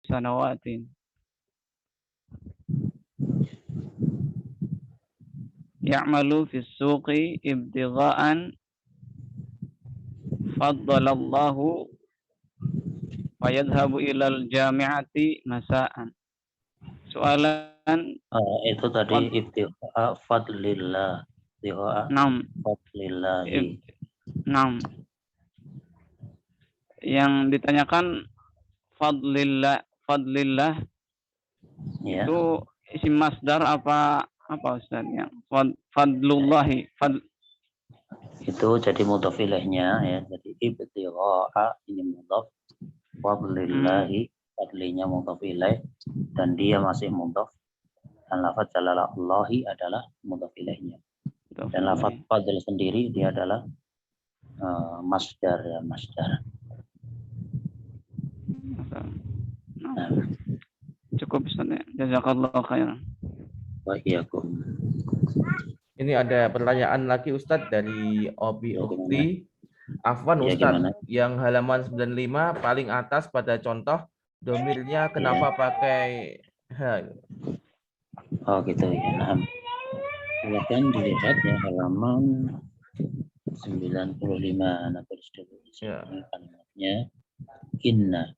sanawatin. Ya'malu fis suqi ibtigha'an faddalallahu fayadhabu ilal jami'ati masa'an. Soalan Itu tadi ibtigha fadlillah. Ibtigha 6. fadlillahi. 6. Yang ditanyakan fadlillah Ya. itu isim masdar apa Ustaz ya? Fadlullahi Itu jadi mudhaf ilaihnya ya. Jadi ibtigha ini mudhaf, fadlillahi fadlinya mudhaf ilaih, dan dia masih mudhaf. Dan lafaz jalalallahi adalah mudhaf ilaihnya. Dan lafaz fadl sendiri dia adalah masdar ya, masdar. Nah, cukup Ustaz ya. Jazakallahu khairan. Wa iyyakum. Ini ada pertanyaan lagi Ustadz dari Obi Ukti. Afwan Ya, Ustadz, gimana? yang halaman 95 paling atas pada contoh domirnya kenapa pakai ha? Oh gitu ya. Nah, silakan dilihat ya halaman 95. Nah, tulis dulu di sini kalimatnya inna.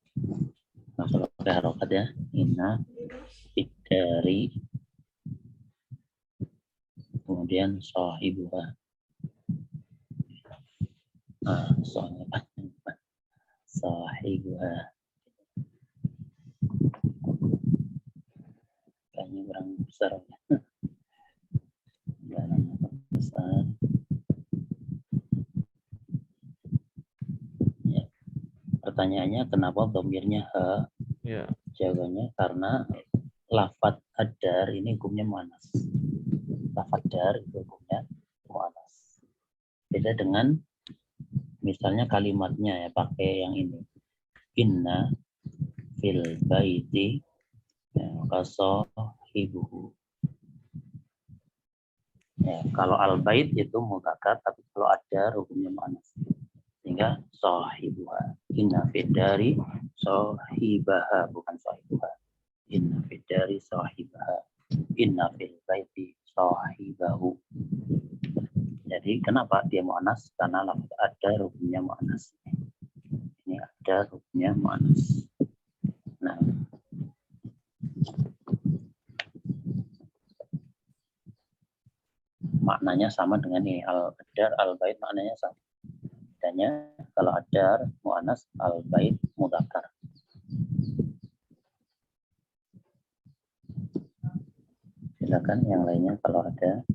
Nah, kalau pakai harokat ya, inna dari kemudian sahibuha. Sahibuha. Kayaknya kurang besar. Besar. Ya. Pertanyaannya kenapa domirnya ha? Ya. Jawabannya karena lafadz adar ini hukumnya muannas. Lafadz dar itu hukumnya muannas. Beda dengan misalnya kalimatnya ya pakai yang ini. Inna fil baiti kasahibuhu. Ya, kalau al bait itu mudzakkar, tapi kalau adar hukumnya muannas. Sehingga sahibuha. Inna fid dari sahibaha, bukan sahibuha. Inna fid dari sahibaha. Inna fil baiti sahibahu. Jadi kenapa dia muannas? Karena lafaz adar hukumnya muannas. Ini adar hukumnya muannas. Nah, maknanya sama dengan ini al-adar al-bait, maknanya sama. Bedanya kalau adar muannas, al-bait mudzakkar. Silakan yang lainnya kalau ada.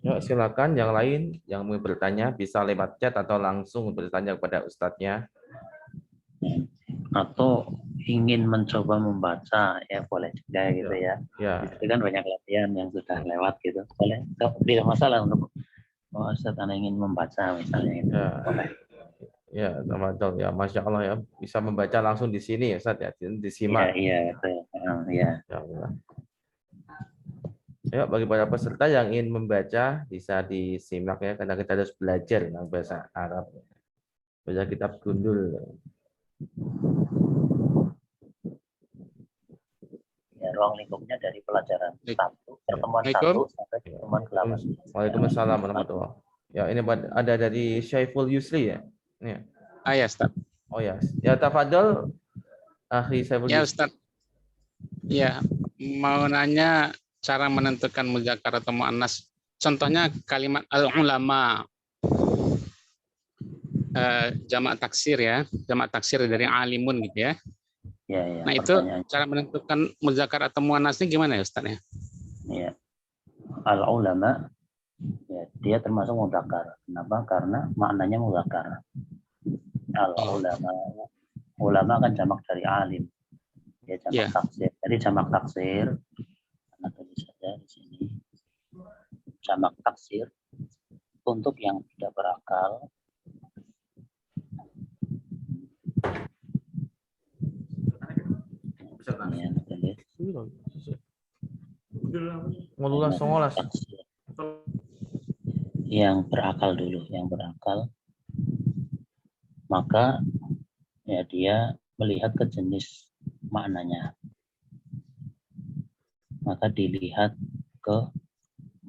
Ya, silakan yang lain yang mau bertanya bisa lewat chat atau langsung bertanya kepada ustadznya. Atau ingin mencoba membaca ya boleh juga gitu ya. Ya. Itu kan banyak latihan yang sudah lewat gitu. Boleh, tidak masalah untuk Ustaz Anda ingin membaca misalnya gitu. Ya. Boleh. Ya, teman-teman ya, Masya Allah ya, bisa membaca langsung di sini ya, Ustaz ya, disimak. Iya, betul. Ya. Ya Allah. Ya, bagi para peserta yang ingin membaca bisa disimak ya, karena kita harus belajar tentang bahasa Arab. Baca kitab gundul. Ya, ruang lingkupnya dari pelajaran 1, pertemuan 1 sampai pertemuan 8. Waalaikumsalam warahmatullahi wabarakatuh. Ya, ini ada dari Syaiful Yusri ya. Ya. Ya, Ustaz. Oh ya. Ya, tafadhol Akhi Syaiful Ya, Yusri. Ustaz. Ya, mau nanya cara menentukan mudzakkar atau muannas. Contohnya kalimat al-ulama. Jamak taksir ya, jamak taksir dari alimun gitu ya. Ya, nah itu cara menentukan mudzakkar atau muannasnya gimana ya Ustaz ya? Ya, al-ulama ya, dia termasuk mudzakkar. Kenapa? Karena maknanya mudzakkar. Al-ulama, ulama kan jamak dari alim. Dia jamak taksir. Jadi jamak taksir, karena tulis saja di sini. Jamak taksir untuk yang tidak berakal. Yang berakal dulu, yang berakal, maka ya dia melihat ke jenis maknanya. Maka dilihat ke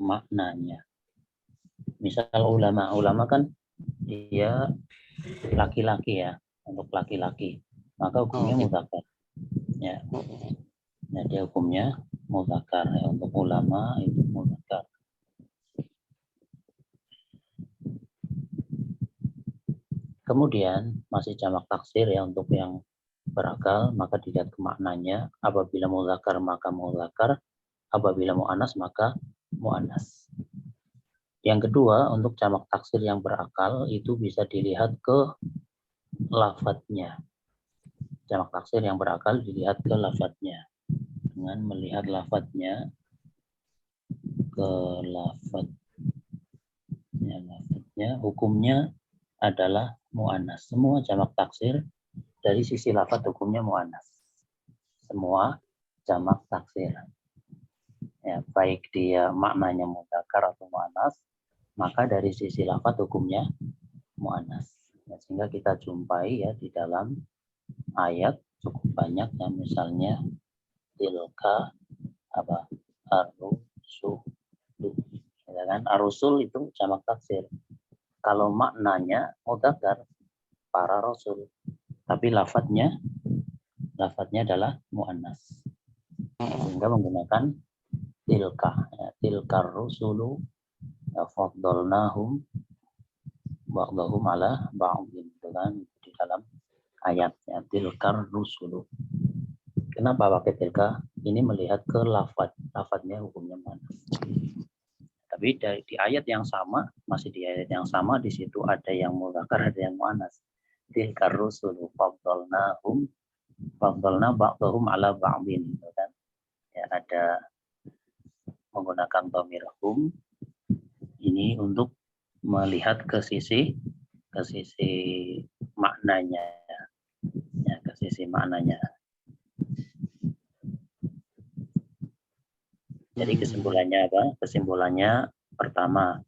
maknanya. Misal ulama kan dia laki-laki ya, untuk laki-laki. Maka hukumnya mudzakkar. Ya. Nah, dia hukumnya mudzakkar ya, untuk ulama itu mudzakkar. Kemudian masih jamak taksir ya, untuk yang berakal maka dilihat ke maknanya. Apabila mudzakkar maka mudzakkar, apabila muannas maka muannas. Yang kedua, untuk jamak taksir yang berakal itu bisa dilihat ke lafadznya. Jamak taksir yang berakal dilihat ke lafadznya. Dengan melihat lafadznya, ke lafadznya, hukumnya adalah muannas. Semua jamak taksir dari sisi lafadz hukumnya muannas. Semua jamak taksir. Ya, baik dia maknanya mudzakkar atau muannas, maka dari sisi lafadz hukumnya muannas. Ya, sehingga kita jumpai ya di dalam ayat cukup banyak ya, misalnya tilka apa ar-rusulu, ya kan? Ar-rusul itu jamak taksir. Kalau maknanya mudzakkar para rasul, tapi lafadznya adalah muannas. Sehingga menggunakan tilka, ya, tilkar rusulu ya, faddalnahum ba'dahum ala ba'din, dengan di dalam ayatnya tilkar rusulu. Kenapa pakai tilka? Ini melihat ke lafadznya hukumnya muannas. Tapi di ayat yang sama, masih di ayat yang sama, di situ ada yang mudzakkar, ada yang muannas. Tilkar rusulu faddalna ba'dahum ala ba'din, gitu kan? Ya, ada menggunakan dhamir hum ini untuk melihat ke sisi maknanya, ya, ke sisi maknanya. Jadi kesimpulannya apa? Kesimpulannya pertama,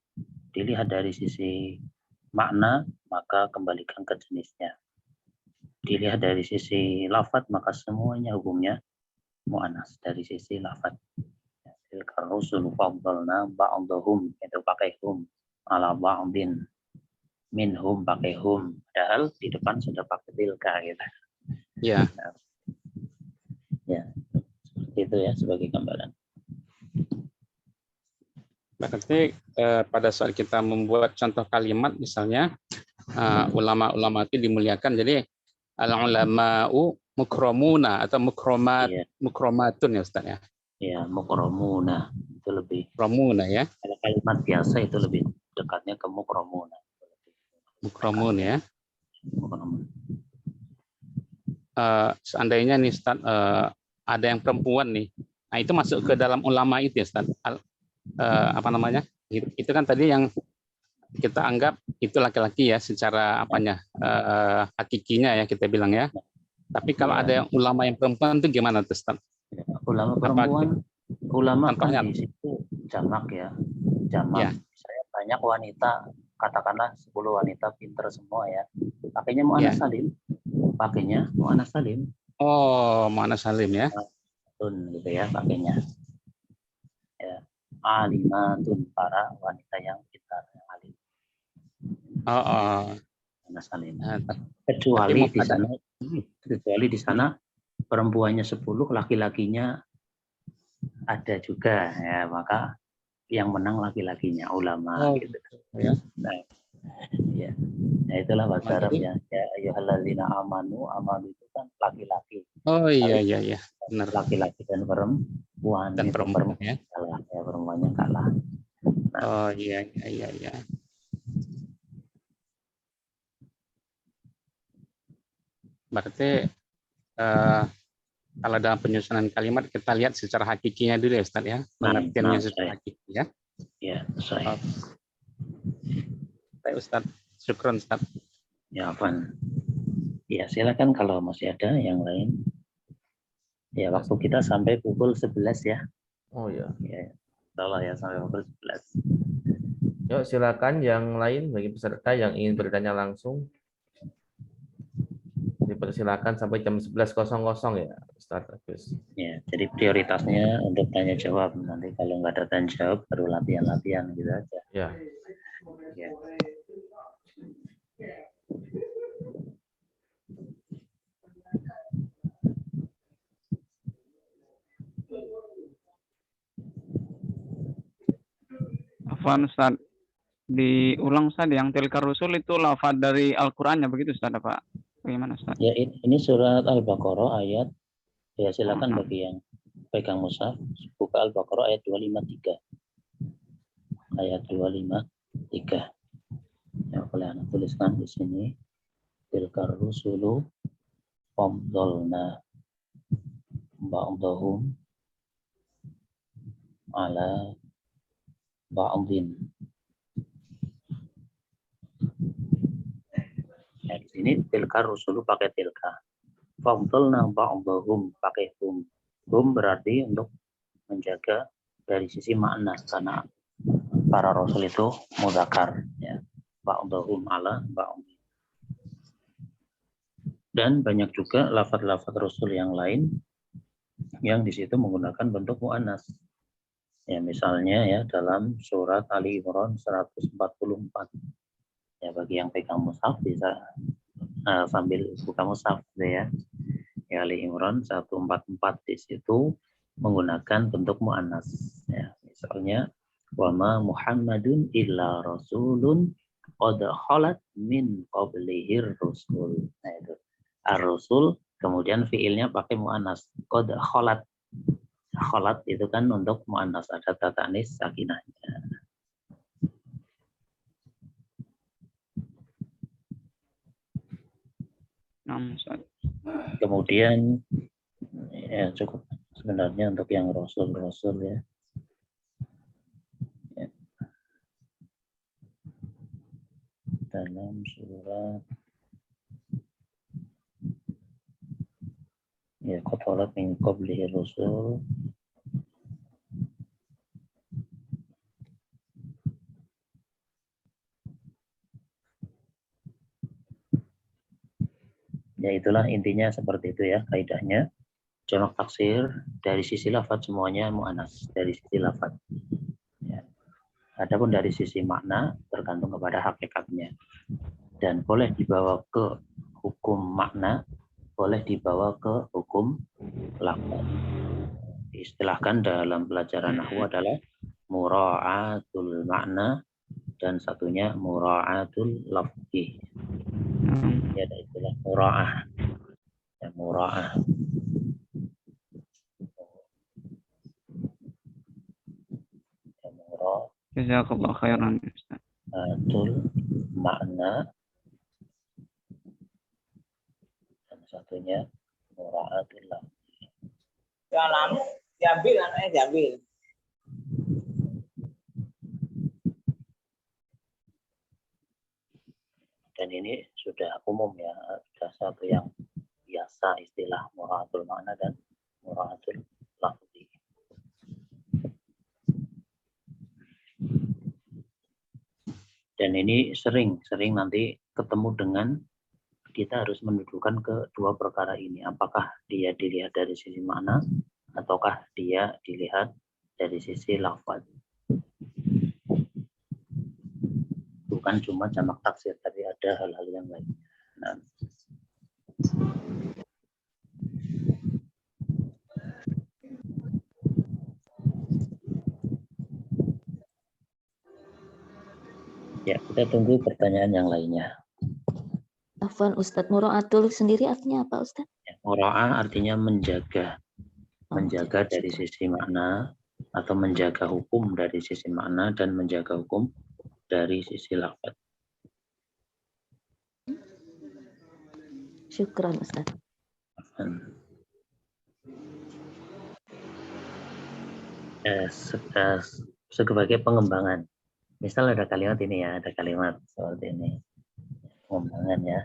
dilihat dari sisi makna, maka kembalikan ke jenisnya. Dilihat dari sisi lafadz, maka semuanya hukumnya mu'annas dari sisi lafadz. Tilkar rusul faddalna ba'dahum, itu pakai hum, ala ba'din, minhum pakai hum, padahal di depan sudah pakai tilka gitu. Ya. Ya, seperti itu ya sebagai gambaran. Berarti pada saat kita membuat contoh kalimat, misalnya ulama-ulama itu dimuliakan, jadi al-ulama'u mukramuna atau mukromatun ya Ustaz ya. Ya, mukramuna itu lebih. Mukramuna ya. Kalau kalimat biasa itu lebih dekatnya ke mukramuna. Mukramun ya. Mukramun. Seandainya nih Ustaz, ada yang perempuan nih, nah itu masuk ke dalam ulama itu ya Ustaz. Apa namanya? Itu kan tadi yang kita anggap itu laki-laki ya, secara apanya hakikinya ya kita bilang ya. Tapi kalau ada yang ulama yang perempuan itu gimana tuh Ustaz? Ulama perempuan, ulama kan di situ jamak ya, jamak. Ya. Saya banyak wanita, katakanlah 10 wanita pinter semua ya. Pakainya mu'annas salim, pakainya mu'annas salim. Oh, mu'annas salim ya. Tun gitu ya pakainya. Ya, alimatun, para wanita yang pintar, yang alim. Mu'annas salim. Kecuali di sana perempuannya 10, laki-lakinya ada juga ya, maka yang menang laki-lakinya ulama gitu. Ya. Nah, ya. Nah, itulah bahasa Arab ya. Ya ayyuhalladzina amanu, amanu itu kan laki-laki. Oh iya iya benar. Laki-laki dan perempuan. Dan perempuan ya. Kalah ya, perempuannya kalah. Nah. Oh iya. Berarti kalau dalam penyusunan kalimat kita lihat secara hakikinya dulu ya Ustaz ya, pengertiannya secara hakiki ya. Ya, saya. Baik Ustaz, syukron Ustaz. Ya, Van. Ya, silakan kalau masih ada yang lain. Ya, waktu kita sampai pukul 11 ya. Oh ya. Ya, salah ya sampai pukul 11. Yuk silakan yang lain bagi peserta yang ingin bertanya langsung. dipersilakan sampai jam 11.00 ya, Ustaz Agus. Ya, jadi prioritasnya untuk tanya jawab. Nanti kalau nggak ada tanya jawab, baru latihan-latihan gitu aja. Ya. Ya. Afwan Ustaz, diulang Ustaz, yang tilkar rusul itu lafaz dari Al-Qur'annya begitu Ustaz, Pak? Bagaimana Ustaz? Ya, ini surat Al-Baqarah ayat, ya silakan Oh, bagi yang pegang mushaf, buka Al-Baqarah ayat 253. Ayat 253. Ya, boleh Anda tuliskan di sini. Tilkar rusulu famdalna ba'dahum ala ba'din. Ya, di sini tilkar rusulu pakai tilka. Famdalna ba'dahum pakai hum. Hum berarti untuk menjaga dari sisi makna, karena para rasul itu mudzakkar, ya. Ba'dahum ala ba'din. Dan banyak juga lafaz-lafaz rasul yang lain yang di situ menggunakan bentuk muannas. Ya, misalnya ya dalam surat Ali Imran 144. Ya, bagi yang pegang mushaf bisa sambil buka mushaf gitu ya. Ya, Ali Imran 144 di situ menggunakan bentuk muannas. Ya, misalnya wa ma Muhammadun illa rasulun qad khalat min qablihir rusul. Nah, itu ar-rusul, kemudian fiilnya pakai muannas, qad khalat. Khalat itu kan untuk muannas, ada tatanis sakinahnya. Ustaz. Kemudian ya cukup sebenarnya untuk yang rasul-rasul ya. Ya. Dalam surat ya qad min qablihi rusul. Ya, itulah intinya seperti itu ya kaidahnya. Jamak taksir dari sisi lafaz semuanya mu'annas dari sisi lafaz. Ya. Adapun dari sisi makna tergantung kepada hakikatnya. Dan boleh dibawa ke hukum makna, boleh dibawa ke hukum lafaz. Diistilahkan dalam pelajaran nahwu adalah mura'atul makna dan satunya mura'atul lafzi. Ya, ada istilah mura'ah. Ya, mura'ah. Ya, Jazakallah khairan Ustaz. mura'atul makna dan satunya mura'atul lafzi. Jalan, diambil anaknya diambil. Dan ini sudah umum ya, sudah satu yang biasa istilah mura'atul makna dan mura'atul lafzi. Dan ini sering nanti ketemu dengan kita harus mendudukan kedua perkara ini. Apakah dia dilihat dari sisi makna ataukah dia dilihat dari sisi lafaz. Bukan cuma jamak taksir, tapi ada hal-hal yang lain. Nah. Ya, kita tunggu pertanyaan yang lainnya. Afwan Ustadz, mura'atul sendiri artinya apa Ustadz? Ya, mura'ah artinya menjaga. Menjaga dari sisi makna atau menjaga hukum dari sisi makna dan menjaga hukum dari sisi lafaz. Syukran Ustadz. Sebagai pengembangan. Misal ada kalimat ini ya, ada kalimat seperti ini. Pengembangan ya.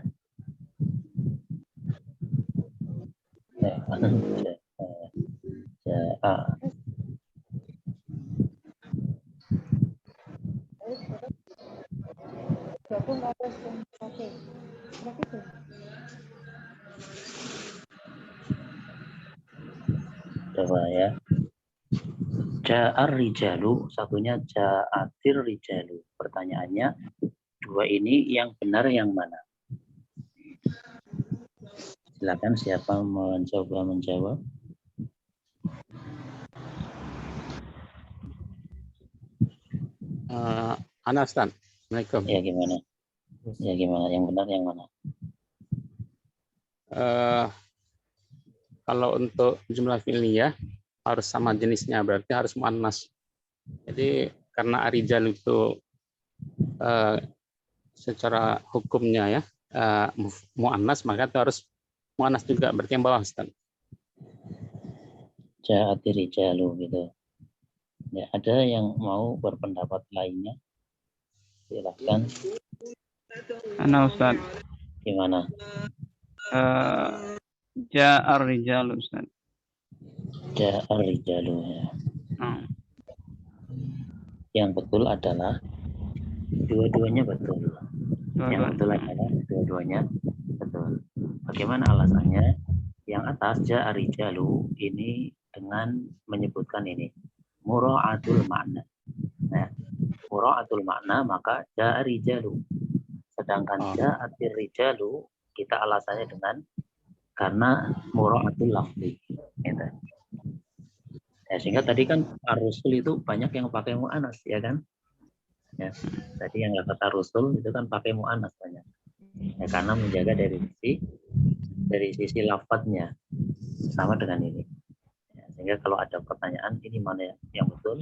Coba ya. Ja'ar rijalu, satunya ja'atir rijalu. Pertanyaannya, dua ini yang benar yang mana? Silakan siapa mencoba menjawab. Ana Ustaz. Assalamualaikum. Ya gimana? Ya gimana? Yang benar yang mana? Kalau untuk jumlah fi'liyah harus sama jenisnya, berarti harus muannas. Jadi karena arijal itu secara hukumnya ya muannas, maka itu harus muannas juga, berarti yang bawah Ustaz. Ja'atir rijalu gitu. Ya, ada yang mau berpendapat lainnya? Silakan. Ana Ustaz. Gimana? Ja'ar rijalu Ustaz. Ja'ar rijalu ya. Yang betul adalah dua-duanya betul. Yang betul adalah dua-duanya betul. Bagaimana alasannya? Yang atas ja'ar rijalu ini dengan menyebutkan ini mura'atul makna. Nah, mura'atul makna maka ja'ar rijalu. Sedangkan ja'atir rijalu kita alasannya dengan karena mura'atul lafzi. Gitu. Ya, sehingga tadi kan ar-rusul itu banyak yang pakai mu'anas, ya kan? Ya, tadi yang lafaz ar-rusul itu kan pakai mu'anas banyak. Ya, karena menjaga dari sisi lafadznya sama dengan ini. Ya, sehingga kalau ada pertanyaan ini mana yang betul?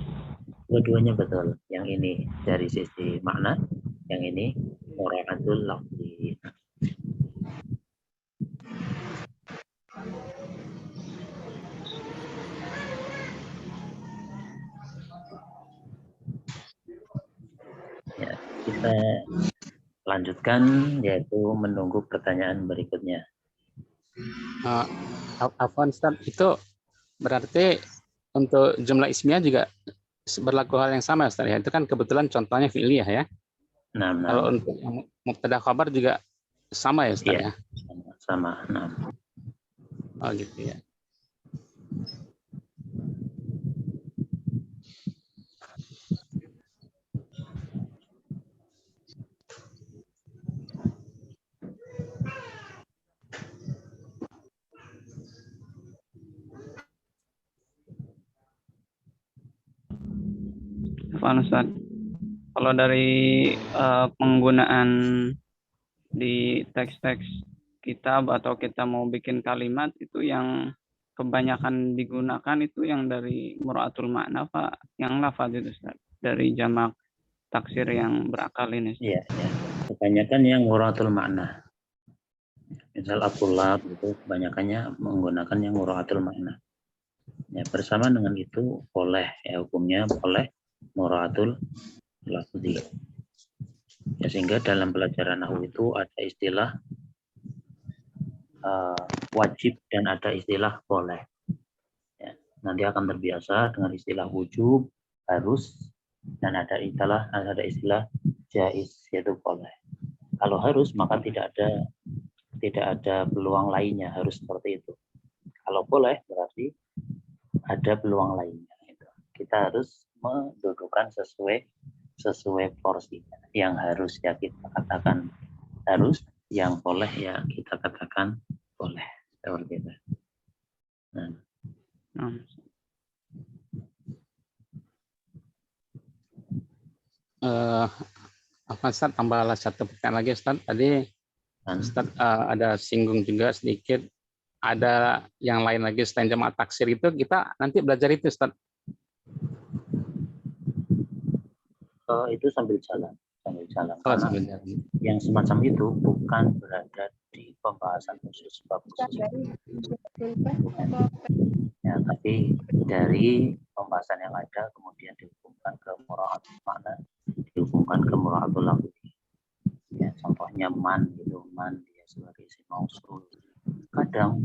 Dua-duanya betul. Yang ini dari sisi makna, yang ini mura'atul lafzi. Ya, kita lanjutkan yaitu menunggu pertanyaan berikutnya. Afwan Ustaz, itu berarti untuk jumlah ismiyah juga berlaku hal yang sama Ustaz ya. Itu kan kebetulan contohnya fi'liyah ya. Nah. Kalau untuk mubtada khabar juga sama ya Ustaz ya. Sama. Nah. Oh gitu ya. Ustaz. Kalau dari penggunaan di teks-teks kitab atau kita mau bikin kalimat itu yang kebanyakan digunakan itu yang dari mura'atul makna Pak, yang lafaz itu Ustaz, dari jamak taksir yang berakal ini. Iya. Kebanyakan yang mura'atul makna. Misal Abdullah itu kebanyakannya menggunakan yang mura'atul makna. Ya, bersama dengan itu boleh ya hukumnya boleh mura'atul lafzi. Ya, sehingga dalam pelajaran nahwu itu ada istilah wajib dan ada istilah boleh. Ya, nanti akan terbiasa dengan istilah wujub, harus, dan ada istilah jaiz yaitu boleh. Kalau harus maka tidak ada peluang lainnya, harus seperti itu. Kalau boleh berarti ada peluang lainnya. Kita harus mendudukan sesuai porsinya. Yang harus ya kita katakan harus, yang boleh ya kita katakan boleh. Seperti itu. Ustaz, tambah satu pertanyaan lagi Ustaz. Tadi Ustaz ada singgung juga sedikit, ada yang lain lagi selain jamak taksir itu, kita nanti belajar itu Ustaz. Itu sambil jalan. Karena yang semacam itu bukan berada di pembahasan khusus bab khusus. Ya, tapi dari pembahasan yang ada kemudian dihubungkan ke mura'atul makna, dihubungkan ke mura'atul lafzi. Ya, contohnya man dia sebagai isim mausul. Kadang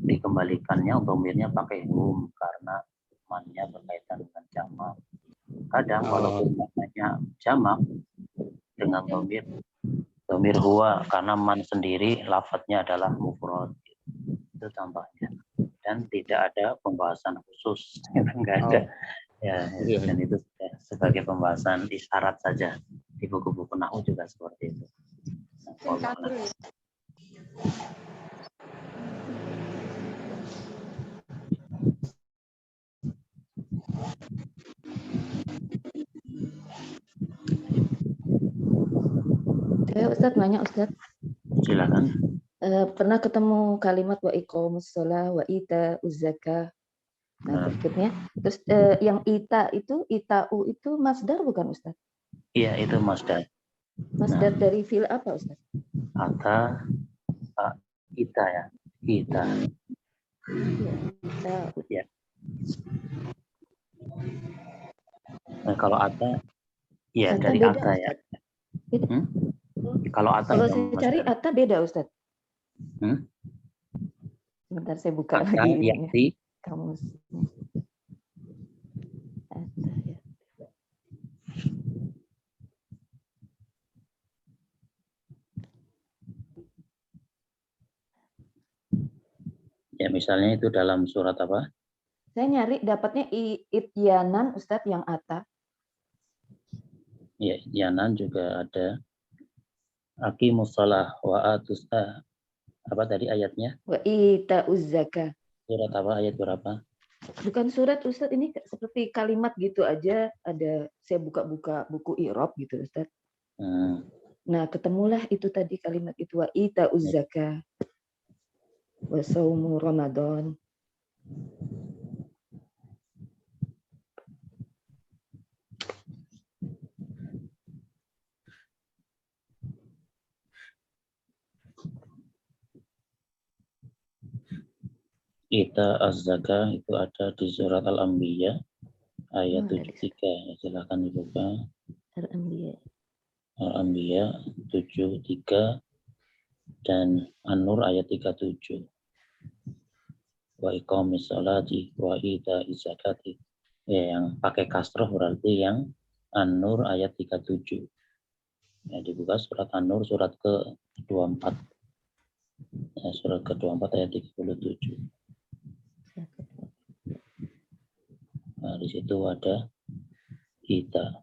dikembalikannya dhamirnya pakai hum karena mannya berkaitan dengan jamak. Kadang walaupun maknanya jamak dengan dhamir huwa karena man sendiri lafadznya adalah mufrad. Itu contohnya. dan tidak ada pembahasan khusus, enggak ada. Ya, Iya. dan itu sebagai pembahasan isyarat saja di buku-buku nahwu juga seperti itu. Wallahu a'lam. Saya Ustadz nanya Ustadz, Silakan. pernah ketemu kalimat wa iqamus shalah wa ita uzzaka. Nah, berikutnya terus yang ita itu masdar bukan Ustadz? Iya, itu masdar. Masdar dari fi'il apa Ustadz? Ata, kita ya, kita. Iya, Ya. Nah, kalau ata, ya Ata dari beda, ata ya. Ustadz. Beda. Kalau ata Kalau memang saya cari masdar. ata beda Ustadz. Sebentar saya buka Ata lagi ininya, yakti. kamus. Ata, ya. Ya, misalnya itu dalam surat apa? Saya nyari dapatnya ityanan Ustadz yang ata. Ya, Yanan juga ada. Aqimus shalah wa atus apa tadi ayatnya? Wa ita uzzaka. Surat apa? Ayat berapa? Bukan surat Ustadz, ini seperti kalimat gitu aja. Ada saya buka-buka buku Irob gitu Ustadz. Nah, ketemulah itu tadi kalimat itu wa ita uzzaka wa saumu Ramadan. Ita az-zaka itu ada di surat Al-Anbiya ayat 73. Ya, silakan dibuka. Al-Anbiya. Al-Anbiya 73 dan An-Nur ayat 37. Wa iqamis sholati wa ita zakati. Ya, yang pakai kasroh berarti yang An-Nur ayat 37. Ya, dibuka surat An-Nur surat ke-24. Ya, surat ke-24 ayat 37. Nah, di situ ada kita.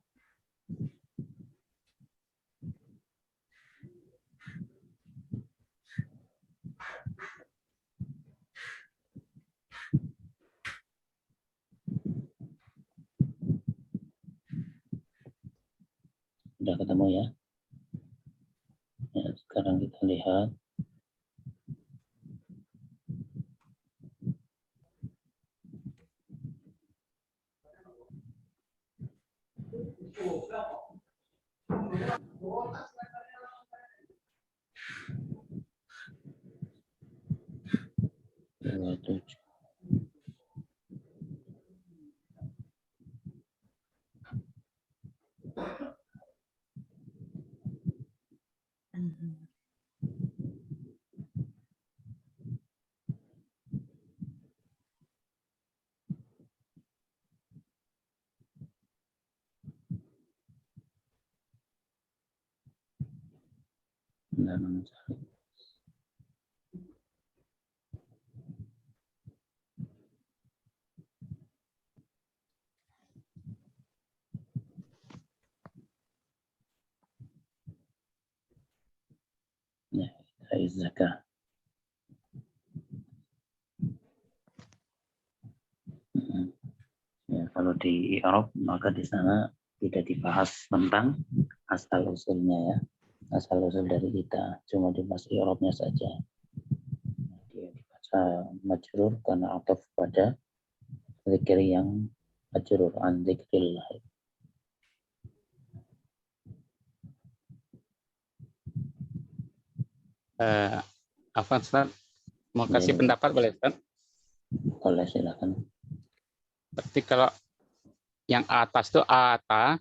Sudah ketemu ya? Ya, sekarang kita lihat. Ya, zakah. Ya, kalau di Arab maka di sana tidak dibahas tentang asal usulnya ya, asal usul dari kita, cuma dibahas Arabnya saja. Dia dibaca majrur karena ataf pada zikir yang majrur an zikrillah. Apa Ustaz? Mau kasih pendapat boleh Ustaz? Boleh, silakan. Berarti kalau yang atas itu ata,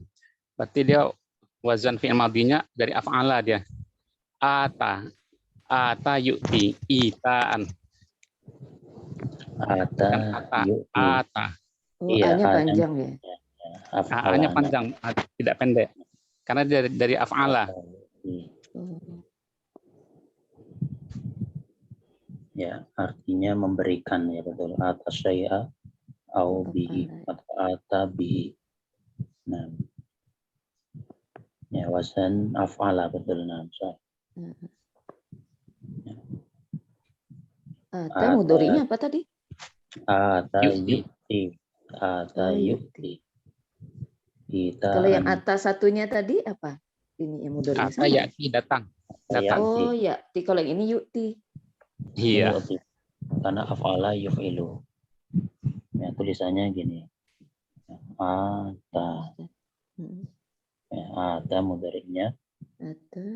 berarti dia wazan fi'il madinya dari af'ala dia. Ata yu'ti, itaan. Ata yu'ti. Ata. Oh, Iya, A-nya panjang ya. A-nya panjang, tidak pendek. Karena dari af'ala. Ya, artinya memberikan ya betul. Atas syai'a au bihi atau ata bihi. Nah, ya wasan af'ala betul. Nah, Ata mudhari'nya apa tadi? ata Yukti. yukti. Ata yukti. Kita Kalau yang atas satunya tadi apa? Ini yang mudhari'nya Ata sama. ya'ti datang. Datang. Oh, ya'ti. Kalau yang ini yu'ti. Iya. Karena af'ala yuf'ilu. Ya, tulisannya gini. Ata. Ya, ata mudhari'nya Ata.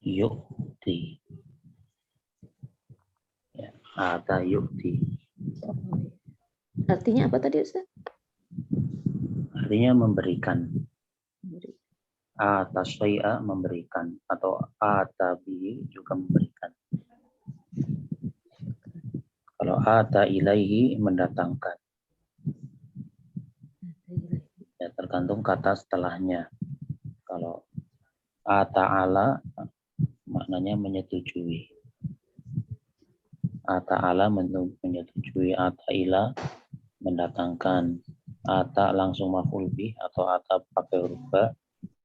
yukti. Ya, ata yukti. Artinya apa tadi, Ustaz? Artinya memberikan. Ata syai'a memberikan atau ata bihi juga memberikan. Kalau ata ilaihi mendatangkan. Ya, tergantung kata setelahnya. Kalau ata ala maknanya menyetujui. Ata ala menyetujui, ata ila mendatangkan, ata langsung maf'ul bih atau ata pakai huruf ba